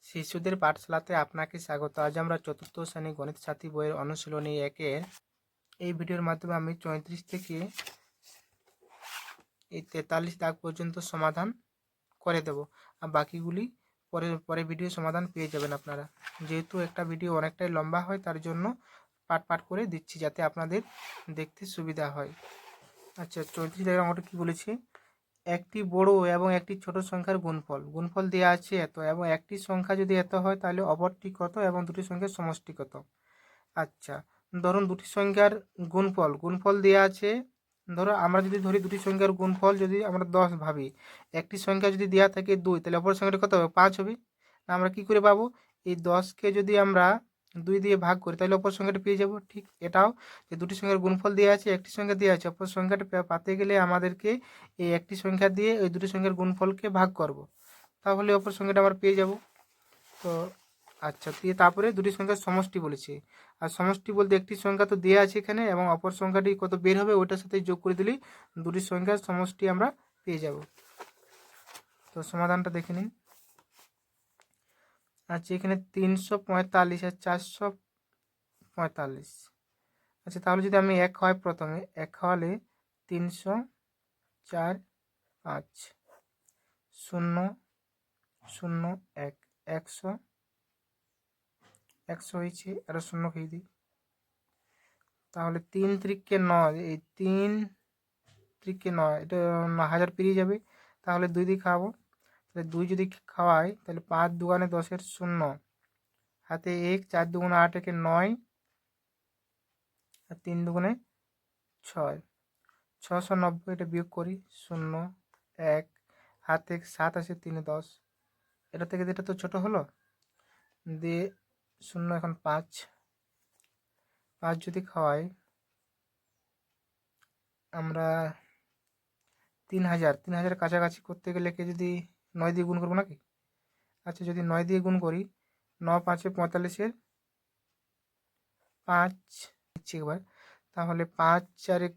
শিশুদের পাঠশালাতে আপনাকে স্বাগত। আজ আমরা চতুর্থ শ্রেণী গণিত সাথী বইয়ের অনুশীলনী একের এই ভিডিওর মাধ্যমে আমি 34 থেকে এই 43 দাগ পর্যন্ত সমাধান করে দেব, আর বাকিগুলি পরে ভিডিও সমাধান পেয়ে যাবেন আপনারা। যেহেতু একটা ভিডিও অনেকটাই লম্বা হয়, তার জন্য পাট পাট করে দিচ্ছি যাতে আপনাদের দেখতে সুবিধা হয়। আচ্ছা, 34 দাগের অঙ্কটা কী বলেছে? একটি বড় এবং একটি ছোট সংখ্যার গুণফল দেওয়া আছে এত, এবং একটি সংখ্যা যদি এত হয় তাহলে অপরটি কত এবং দুটি সংখ্যার সমষ্টি কত। আচ্ছা, ধরুন দুটি সংখ্যার গুণফল দেওয়া আছে। ধরো আমরা যদি ধরি দুটি সংখ্যার গুণফল যদি আমরা 10 ভাবি, একটি সংখ্যা যদি দেওয়া থাকে 2, তাহলে অপর সংখ্যাটা কত হবে? 5 হবে। আমরা কি করে পাবো? এই 10কে যদি আমরা 2 দিয়ে ভাগ করি তাহলে অপর সংখ্যাটা পেয়ে যাব। ঠিক এটাও, যে দুটি সংখ্যার গুণফল দেওয়া আছে, একটি সংখ্যা দেওয়া আছে, অপর সংখ্যাটা পাতে গেলে আমাদেরকে এই একটি সংখ্যা দিয়ে ওই দুটি সংখ্যার গুণফলকে ভাগ করব, তাহলে অপর সংখ্যাটা আমরা পেয়ে যাব। তো আচ্ছা, দিয়ে তারপরে দুটি সংখ্যার সমষ্টি বলেছে, আর সমষ্টি বলতে একটি সংখ্যা তো দেওয়া আছে এখানে, এবং অপর সংখ্যাটি কত বের হবে ওইটার সাথে যোগ করে দিলেই দুটি সংখ্যার সমষ্টি আমরা পেয়ে যাব। তো সমাধানটা দেখে নিন। আচ্ছা, এখানে 345 আর 445। আচ্ছা, তাহলে যদি আমি 1 হয়, প্রথমে 1 হলে 304 5 0 0 1 100 হয়েছে, আর 0 খেয়ে দিই। তাহলে 3 ত্রিকে 9, এই 3 ত্রিকে 9, এটা 9000 পেরিয়ে যাবে। তাহলে 2 দিয়ে খাওয়াবো, তাহলে 2 যদি খাওয়াই তাহলে 5 দুগুণে 10-এর 0, হাতে 1, 4 দুগুণে 8, একে 9, আর 3 দুগুণে 6, 690। এটা বিয়োগ করি, 0 1, হাতে 7 আছে, 3 10, এটা থেকে এটা তো ছোট হলো, দিয়ে 0 এখন 5 যদি খাওয়াই আমরা 3000 কাছাকাছি করতে গেলে কে যদি 9 দিয়ে গুণ করবো নাকি? আচ্ছা, যদি 9 দিয়ে গুণ করি, 9 5-এ 45-এর 5 দিচ্ছি একবার, তাহলে 5 4-এ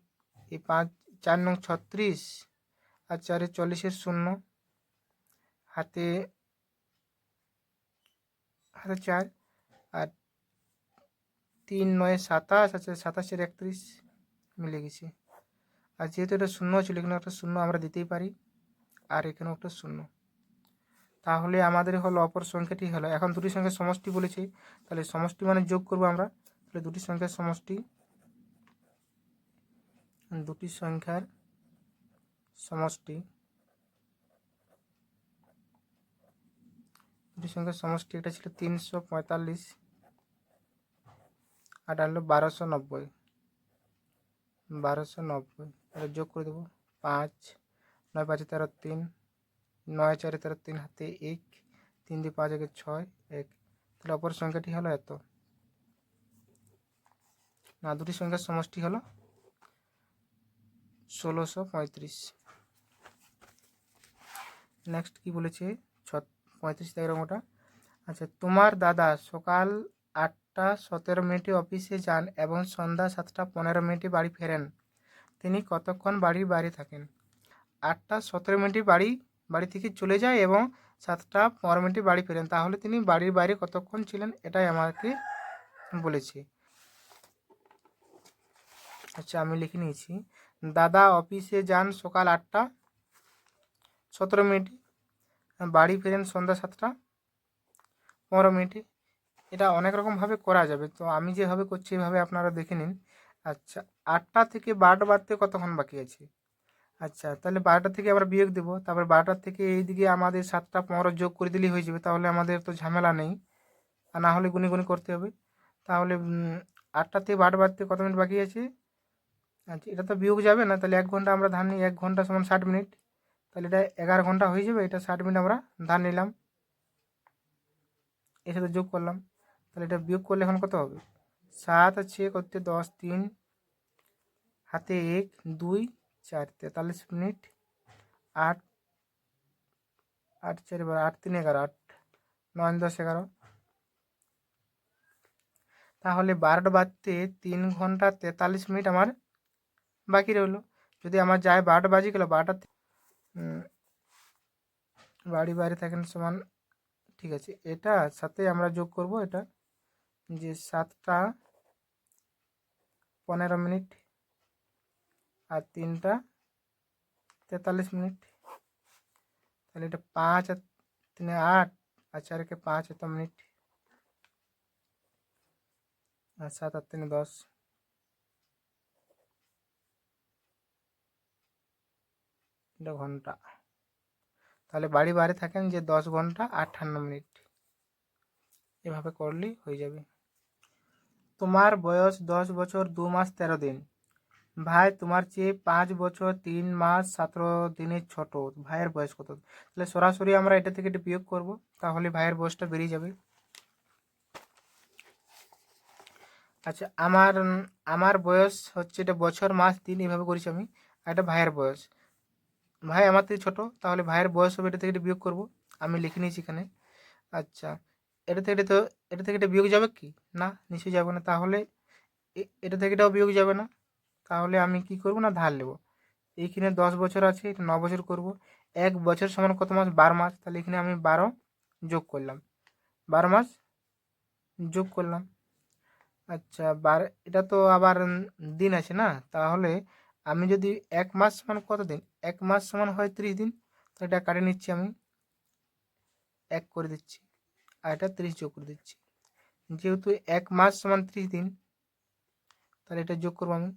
এই 5 4 নং 36, আর 4-এ 40-এর 0, হাতে 4, আর 3 9-এ 27, আছে 27-এর 31, মিলে গেছে। আর যেহেতু এটা 0 ছিল, এখানে একটা 0 আমরা দিতেই পারি, আর এখানেও একটা 0। তাহলে আমাদের হলো অপর সংখ্যাটি হলো, এখন দুটি সংখ্যার সমষ্টি বলেছে, তাহলে সমষ্টি মানে যোগ করব আমরা। তাহলে দুটি সংখ্যার সমষ্টি, দুটি সংখ্যার সমষ্টি এটা ছিল 345, আর এটা হলো 1290। এটা যোগ করে দেবো, 5 9 5 13 3, 9 4 13 3, হাতে 1, 3 দিয়ে 5 1 6 1। তাহলে অপর সংখ্যাটি হলো এত, না দুটি সংখ্যার সমষ্টি হলো 1635। নেক্সট কি বলেছে? 35 দাগের অঙ্কটা। আচ্ছা, তোমার দাদা সকাল 8টা 17 মিনিটে অফিসে যান এবং সন্ধ্যা 7টা 15 মিনিটে বাড়ি ফেরেন। তিনি কতক্ষণ বাড়ির বাইরে থাকেন? 8টা 17 মিনিটে বাড়ি থেকে চলে যায় এবং 7টা 15 মিনিটে বাড়ি ফেরেন, তাহলে তিনি বাড়ির বাইরে কতক্ষণ ছিলেন, এটাই আমাকে বলেছে। আচ্ছা, আমি লিখে নিয়েছি, দাদা অফিসে যান সকাল 8টা 17 মিনিটে, বাড়ি ফেরেন সন্ধ্যা 7টা 15 মিনিটে। এটা অনেক রকমভাবে করা যাবে, তো আমি যেভাবে করছি এভাবে আপনারা দেখে নিন। আচ্ছা, 8টা থেকে 12টা বাজতে কতক্ষণ বাকি আছে? আচ্ছা, তাহলে 12টা থেকে আমরা বিয়োগ দেবো, তারপর 12টার থেকে এইদিকে আমাদের 7টা 15 যোগ করে দিলেই হয়ে যাবে, তাহলে আমাদের তো ঝামেলা নেই, আর না হলে গুনি করতে হবে। তাহলে 8টা থেকে 12টা বাজতে কত মিনিট বাকি আছে? আচ্ছা, এটা তো বিয়োগ যাবে না, তাহলে 1 ঘন্টা আমরা ধার নিই, 1 ঘন্টা সমান 60 মিনিট, তাহলে এটা 11 ঘন্টা হয়ে যাবে, এটা 60 মিনিট আমরা ধার নিলাম, এর সাথে যোগ করলাম, তাহলে এটা বিয়োগ করলে এখন কত হবে? 7 আছে করতে 10 3, হাতে 1 2 4, 43 মিনিট, 8 8 4 8 3 11, 8 9 10 11। তাহলে 12টা বাজতে 3 ঘন্টা 43 মিনিট আমার বাকি রইলো। যদি আমার যায় 12টা বাজে গেল, 12টা বাড়ি বাইরে থাকেন সমান ঠিক আছে, এটা সাথে আমরা যোগ করব এটা, যে 7টা 15 মিনিট আর 3টা 43 মিনিট। তাহলে এটা 5 আর 3 8 আর 4 কে 5 এত মিনিট, আর 7 আর 3 10, এটা ঘন্টা। তাহলে বাড়ি বাইরে থাকেন যে 10 ঘন্টা 58 মিনিট। এভাবে করলেই হয়ে যাবে। তোমার বয়স 10 বছর 2 মাস 13 দিন। ভাই তোমার চেয়ে 5 বছর 3 মাস 17 দিনের ছোট। ভাইয়ের বয়স কত? তাহলে সরাসরি আমরা এটা থেকে এটা বিয়োগ করব, তাহলে ভাইয়ের বয়সটা বেরিয়ে যাবে। আচ্ছা, আমার বয়স হচ্ছে, এটা বছর মাস দিন এভাবে করেছি আমি, আর এটা ভাইয়ের বয়স। ভাই আমার থেকে ছোট, তাহলে ভাইয়ের বয়স হবে, এটা থেকে এটা বিয়োগ করব। আমি লিখে নিয়েছি এখানে। আচ্ছা, এটা থেকে এটা থেকে এটা বিয়োগ যাবে কি? না, নিশ্চয়ই যাবে না। তাহলে এটা থেকে এটাও বিয়োগ যাবে না। তাহলে আমি কি করব না, ধার নেব। এইখানে 10 বছর আছে, এটা 9 বছর করব। 1 বছর সমান কত মাস? 12 মাস। তাহলে এখানে আমি 12 যোগ করলাম, 12 মাস যোগ করলাম। আচ্ছা, এটা তো আবার দিন আছে না, তাহলে আমি যদি 1 মাস সমান কত দিন? 1 মাস সমান হয় 30 দিন। তো এটা কাটে নিচ্ছি আমি, 1 করে দিচ্ছি, আর এটা 30 যোগ করে দিচ্ছি। যেহেতু 1 মাস সমান 30 দিন, তাহলে এটা যোগ করবো আমি।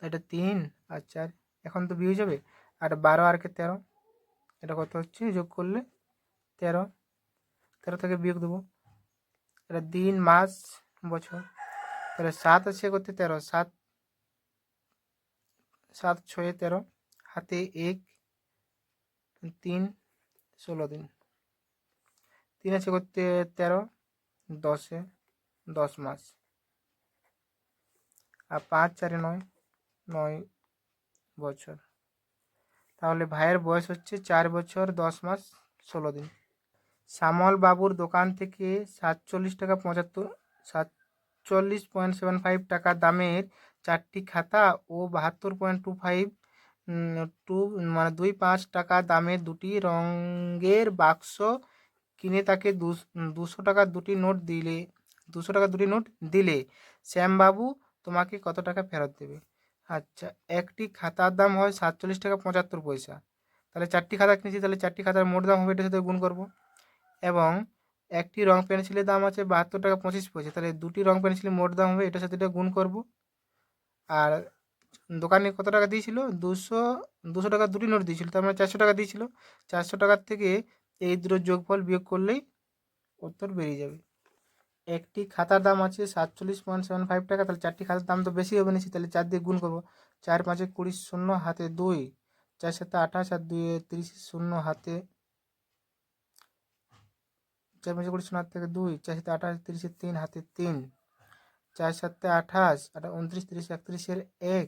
এটা 3 আর 4, এখন তো বিয়ে যাবে। আর 12 আর কে 13, এটা কত হচ্ছে? যোগ করলে 13, 13 থেকে বিয়োগ দেবো। এটা দিন মাস বছর। তাহলে 7 আছে করতে 13, 7 7 6 13, হাতে 1 3 16 দিন। 3 আছে করতে 13, 10 10 মাস। আর 5 4 9 9 বছর। তাহলে ভাইয়ের বয়স হচ্ছে 4 বছর 10 মাস 16 দিন। শ্যামল বাবুর দোকান থেকে 47.75 টাকা দামের 4টি খাতা ও 72.25 টু মানে 25 টাকা দামের 2টি রঙের বাক্স কিনে তাকে 200 টাকার 2টি নোট দিলে 200 টাকা 2টি নোট দিলে শ্যামবাবু তোমাকে কত টাকা ফেরত দেবে? আচ্ছা, একটি খাতার দাম হয় 47 টাকা 75 পয়সা। তাহলে 4টি খাতা কিনেছি, তাহলে 4টি খাতার মোট দাম হবে, এটার সাথে গুণ করব। এবং একটি রং পেন্সিলের দাম আছে 72 টাকা 25 পয়সা। তাহলে 2টি রং পেন্সিলের মোট দাম হবে, এটার সাথে এটা গুণ করব। আর দোকানে কত টাকা দিয়েছিল? 200 টাকা 2টি নোট দিয়েছিল, তার মানে 400 টাকা দিয়েছিল। 400 টাকার থেকে এই দুটোর যোগফল বিয়োগ করলেই উত্তর বেরিয়ে যাবে। একটি খাতার দাম আছে 47.75 টাকা, তাহলে 4টি খাতার দাম তো বেশি হবে নিশ্চয়ই, তাহলে 4 দিয়ে গুণ করবো। 4 5 20 শূন্য হাতে 2, 4 7 28 আর 2 30 শূন্য হাতে 4 5 20 শূন্য হাত থেকে 2, 4 7 28 30 3 হাতে 3, 4 7 28 29 30 31 1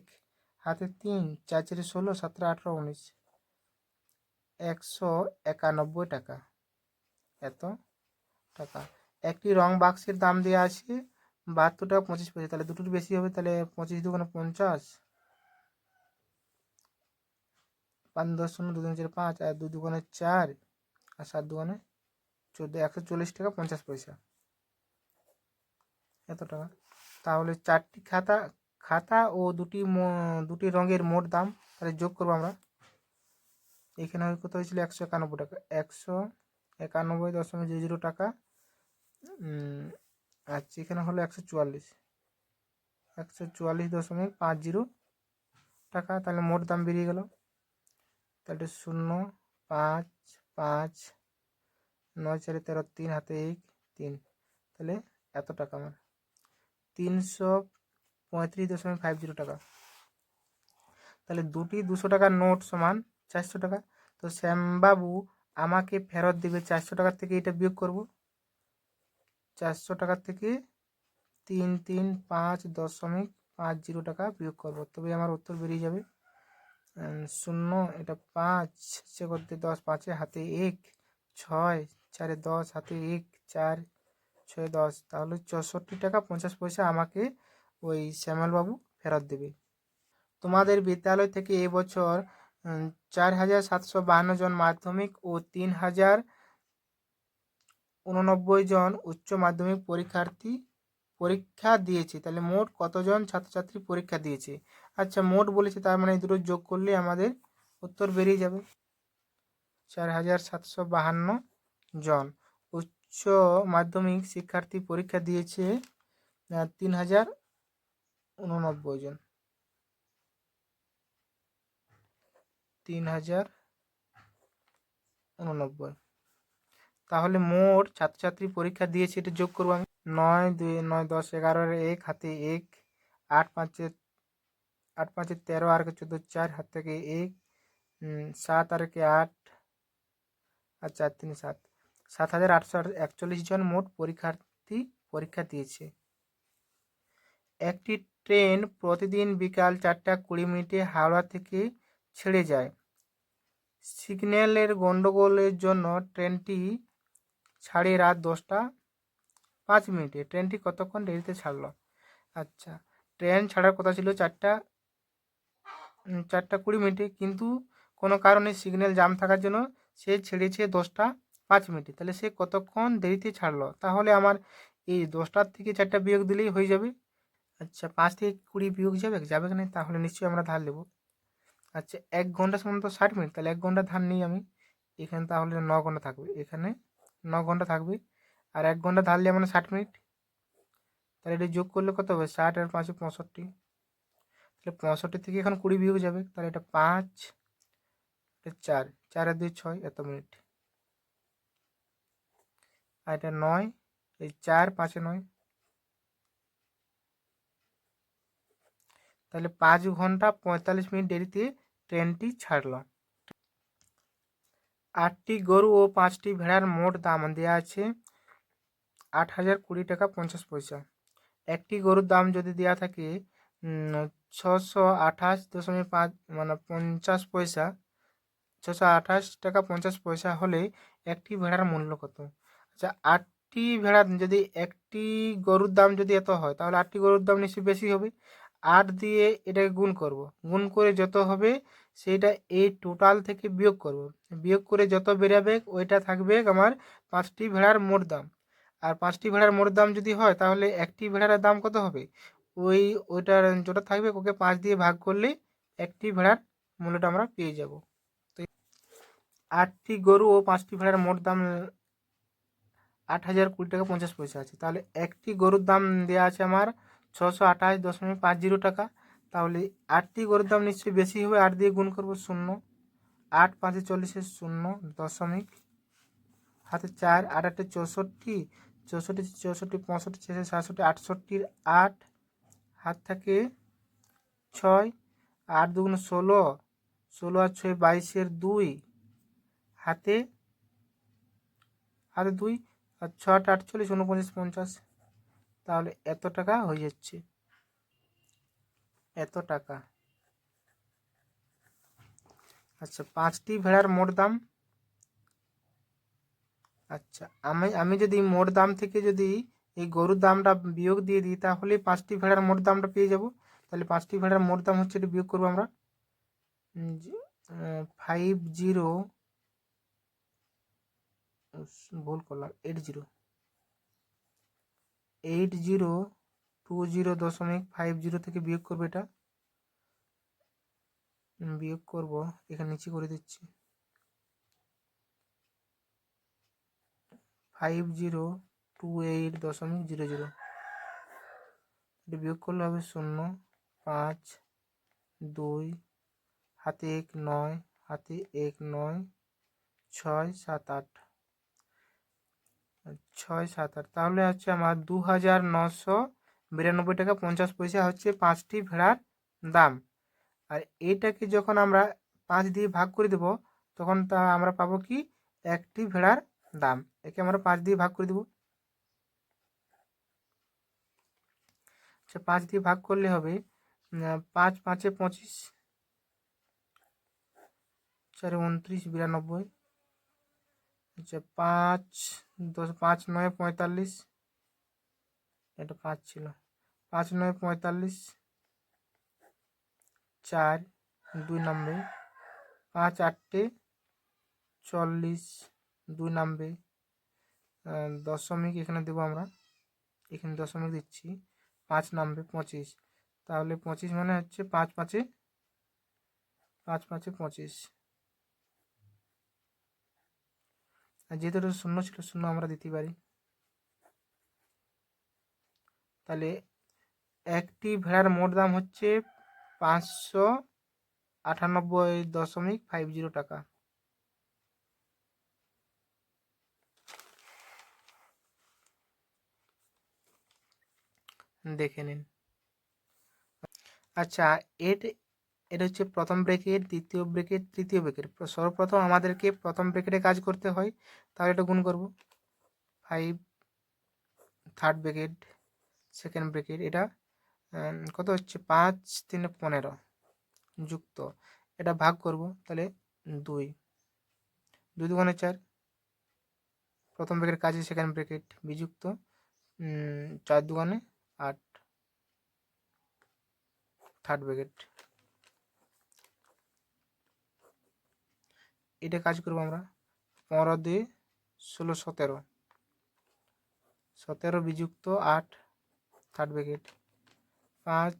হাতে 3, 4 4 16 17 18 19, 191 টাকা। এত টাকা। একটি রং বাক্সের দাম দেওয়া আছে 72 টাকা 25 পয়সা। তাহলে দুটোর বেশি হবে, তাহলে 25 দুগুণে 50, 5 10 শূন্য 2 2 5 আর 2 দুগুণে 4 আর 7 দুগুণে 14, 140 টাকা 50 পয়সা। এত টাকা। তাহলে 4টি খাতা ও দুটি রঙের মোট দাম, তাহলে যোগ করবো আমরা। এখানে কত হয়েছিল? 191 টাকা, 191.00 টাকা। আচ্ছা, এখানে হলো 144.50 টাকা। তাহলে মোট দাম বেরিয়ে গেল। তাহলে 0 5 5 9 4 13 3 হাতে 1 3, তাহলে এত টাকা আমার 335.50 টাকা। তাহলে দুটি 200 টাকার নোট সমান 400 টাকা। তো শ্যামবাবু আমাকে ফেরত দেবে 400 টাকার থেকে এটা বিয়োগ করব। 400 টাকার থেকে 335.50 টাকা বিয়োগ করব, তবে আমার উত্তর বেরিয়ে যাবে। 0 এটা 5 সে করতে 10 5 হাতে 1 6 4 10 হাতে 1 4 6 10, তাহলে 64 টাকা 50 পয়সা আমাকে ওই শ্যামলবাবু ফেরত দেবে। তোমাদের বিদ্যালয় থেকে এবছর 4752 জন মাধ্যমিক ও 3089 জন উচ্চ মাধ্যমিক পরীক্ষার্থী পরীক্ষা দিয়েছে। তাহলে মোট কতজন ছাত্রছাত্রী পরীক্ষা দিয়েছে? আচ্ছা, মোট বলেছে, তার মানে এই দুটো যোগ করলে আমাদের উত্তর বেরিয়ে যাবে। 4752 জন উচ্চ মাধ্যমিক শিক্ষার্থী পরীক্ষা দিয়েছে 3089 জন। 3089। তাহলে মোট ছাত্রছাত্রী পরীক্ষা দিয়েছে, এটা যোগ করবো আমি। 9 2 9 10 11 1 হাতে 1, 8 5 13 আর 14 4 হাত থেকে 1, 7 আর 8 আর 4 3 7, 7841 জন মোট পরীক্ষার্থী পরীক্ষা দিয়েছে। একটি ট্রেন প্রতিদিন বিকাল 4:20 হাওড়া থেকে ছেড়ে যায়। সিগন্যালের গন্ডগোলের জন্য ট্রেনটি ছাড়ে রাত 10:05। ট্রেনটি কতক্ষণ দেরিতে ছাড়লো? আচ্ছা, ট্রেন ছাড়ার কথা ছিল 4:20, কিন্তু কোনো কারণে সিগন্যাল জাম থাকার জন্য সে ছেড়েছে 10:05। তাহলে সে কতক্ষণ দেরিতে ছাড়লো? তাহলে আমার এই 10টার থেকে 4টা বিয়োগ দিলেই হয়ে যাবে। আচ্ছা, 5 থেকে 20 বিয়োগ যাবে কি না? তাহলে নিশ্চয়ই আমরা ধার নেব। আচ্ছা, 1 ঘন্টা সমান তো 60 মিনিট, তাহলে 1 ঘন্টা ধার নিই আমি। এখানে তাহলে 9 ঘন্টা থাকবে, এখানে 9 ঘন্টা থাকবে, আর 1 ঘন্টা ধারলে মানে 60 মিনিট। তাহলে এটা যোগ করলে কত হবে? 60 আর 5 65। তাহলে 65 থেকে এখন 20 বিয়োগ যাবে, তাহলে এটা 5, এটা 4, 4 আর 2 6, এত মিনিট। আর এটা 9, এই 4 5 9, তাহলে 5 ঘন্টা 45 মিনিট দেরিতে ট্রেনটি ছাড়লো। 8টি গরু ও 5টি ভেড়ার মোট দাম দেওয়া আছে 8,020 টাকা 50 পয়সা। একটি গরুর দাম যদি দেওয়া থাকে 628.5 মানে 50 পয়সা, 628 টাকা 50 পয়সা হলে একটি ভেড়ার মূল্য কত? আচ্ছা, 8টি ভেড়া যদি একটি গরুর দাম যদি এত হয়, তাহলে 8টি গরুর দাম নিশ্চয়ই বেশি হবে। 8 দিয়ে এটাকে গুণ করব, গুণ করে যত হবে সেইটা এই টোটাল থেকে বিয়োগ করব, বিয়োগ করে যত বেরাবে ওইটা থাকবে আমার 5টি ভেড়ার মোট দাম। আর 5টি ভেড়ার মোট দাম যদি হয়, তাহলে একটি ভেড়ার দাম কত হবে? ওইটার যেটা থাকবে ওকে 5 দিয়ে ভাগ করলে একটি ভেড়ার মূল্যটা আমরা পেয়ে যাব। 8টি গরু ও 5টি ভেড়ার মোট দাম 8,020 টাকা 50 পয়সা আছে। তাহলে একটি গরুর দাম দেওয়া আছে আমার 628.50 টাকা। তাহলে 8টি গরুর দাম নিশ্চয়ই বেশি হবে, 8 দিয়ে গুণ করবো 0, 8 5 40 0 দশমিক, হাতে 4, 8 8 64, 64 64 65 66 67 68, 8 হাত থেকে 6, 8 2 16, 16 আর 6 22 2, হাতে 2, আর 6 48 49 50। তাহলে এত টাকা হয়ে যাচ্ছে, এত টাকা। আচ্ছা, 5টি ভেড়ার মোট দাম। আচ্ছা, আমি যদি মোট দাম থেকে যদি এই গরুর দামটা বিয়োগ দিয়ে দিই, তাহলে 5টি ভেড়ার মোট দামটা পেয়ে যাব। তাহলে 5টি ভেড়ার মোট দাম হচ্ছে, এটা বিয়োগ করবো আমরা 50, ভুল করলাম, 8020.50 থেকে বিয়োগ করবো, এটা বিয়োগ করব, এখানে নিচে করে দিচ্ছি 5028.00। এটা বিয়োগ করলে হবে 0 5 2, হাতে 1 9, হাতে 1 9, 6 7 8, 6 7 8। তাহলে হচ্ছে আমার 2,992 টাকা 50 পয়সা হচ্ছে 5টি ভেড়ার দাম। আর এইটাকে যখন আমরা 5 দিয়ে ভাগ করে দেব, তখন তা আমরা পাবো কি একটি ভেড়ার দাম। একে আমরা 5 দিয়ে ভাগ করে দেব। আচ্ছা, 5 দিয়ে ভাগ করলে হবে 5 5 25, 4 29 92। আচ্ছা, 5 10 5 9 45, এটা 5 ছিল, 5 9 45, 4 2 90, 5 8 40, 2 নামবে, দশমিক এখানে দেবো আমরা, এখানে দশমিক দিচ্ছি, 5 নামবে 25, তাহলে 25 মানে হচ্ছে 5 5 25। আর যেহেতু এটা শূন্য ছিল, শূন্য আমরা দিতে পারি। তাহলে একটি ভেড়ার মোট দাম হচ্ছে 598.50 টাকা। দেখে নিন। আচ্ছা, এটা হচ্ছে প্রথম ব্র্যাকেট, দ্বিতীয় ব্র্যাকেট, তৃতীয় ব্র্যাকেট। সর্বপ্রথম আমাদেরকে প্রথম ব্র্যাকেটে কাজ করতে হয়, তাহলে এটা গুণ করব 5, থার্ড ব্র্যাকেট, সেকেন্ড ব্র্যাকেট, এটা কত হচ্ছে 5 3 15 যুক্ত, এটা ভাগ করব, তাহলে 2 2 দুগুণে 4, প্রথম ব্র্যাকেট কাজে সেকেন্ড ব্র্যাকেট বিযুক্ত 4 দুগুণে 8, থার্ড ব্র্যাকেট। এটা কাজ করবো আমরা 15 2 16 17, 17 বিযুক্ত 8, থার্ড ব্র্যাকেট, 5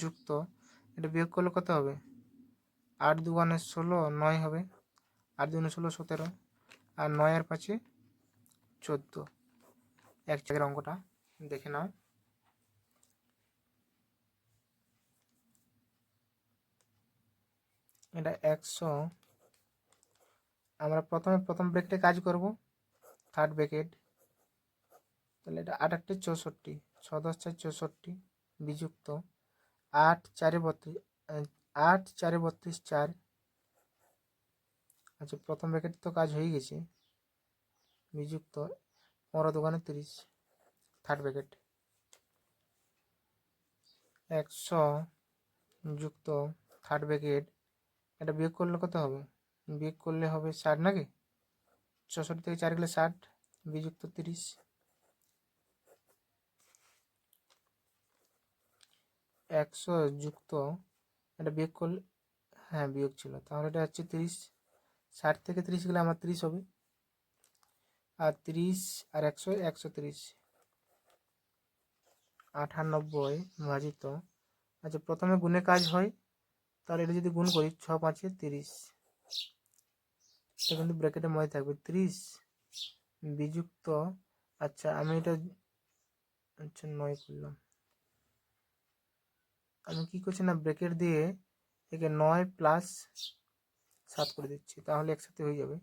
যুক্ত, এটা বিয়োগ করলে কত হবে, 8 দুগুণে 16 9 হবে, 8 দুগুণে 16 17, আর 9 আর 5 14। এক জায়গার অঙ্কটা দেখে নাও। এটা 100, আমরা প্রথম ব্র্যাকেটে কাজ করব, থার্ড ব্র্যাকেট, তাহলে এটা 8 8 64, 6 10 4 64 বিযুক্ত 8 4 32, 8 4 32 4। আচ্ছা, প্রথম ব্র্যাকেট তো কাজ হয়ে গেছে, বিযুক্ত 15 দুগুণে 30, থার্ড ব্র্যাকেট, 100 যুক্ত থার্ড ব্র্যাকেট, এটা বিয়োগ করলে কত হবে, বিয়োগ করলে হবে 60 নাকি, 64 থেকে 4 গেলে 60 বিযুক্ত 30, 100 যুক্ত, এটা বিয়োগ করলে, হ্যাঁ বিয়োগ ছিল, তাহলে এটা হচ্ছে 30, 60 থেকে 30 গেলে আমার 30 হবে, আর 30 আর 100 130, 98 ভাজিত। আচ্ছা, প্রথমে গুণে কাজ হয়, তাহলে এটা যদি গুণ করি 6 5 30, এটা কিন্তু ব্র্যাকেটের মধ্যে থাকবে 30 বিযুক্ত, আচ্ছা আমি এটা, আচ্ছা 9 করলাম, আমি কি করছি না, ব্র্যাকেট দিয়ে একে 9 প্লাস 7 করে দিচ্ছি, তাহলে একসাথে হয়ে যাবে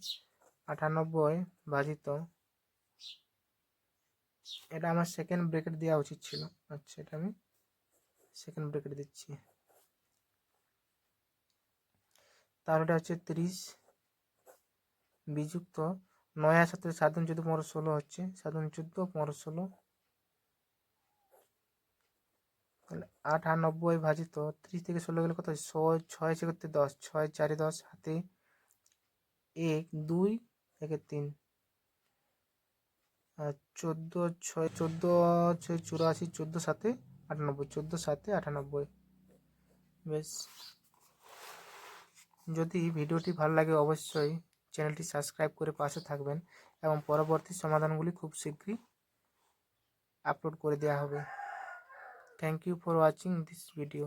98 ভাজিত, এটা আমার সেকেন্ড ব্র্যাকেট দেওয়া উচিত ছিল, আচ্ছা এটা আমি সেকেন্ড ব্র্যাকেট দিচ্ছি, তাহলে এটা হচ্ছে 30 বিযুক্ত 9 আর 7 7 দুন 14 15 16 হচ্ছে, 7 দুন 14 15 16, তাহলে 98 ভাজিত 30 থেকে 16 গেলে কত হয়, 6 6 করতে 10, 6 4 10, হাতে 1 2 1 3, আর 14 6 14 6 84, 14 7 98, 14 7 98। বেশ, যদি ভিডিওটি ভালো লাগে অবশ্যই চ্যানেলটি সাবস্ক্রাইব করে পাশে থাকবেন, এবং পরবর্তী সমাধানগুলি খুব শীঘ্রই আপলোড করে দেওয়া হবে। Thank you for watching this video.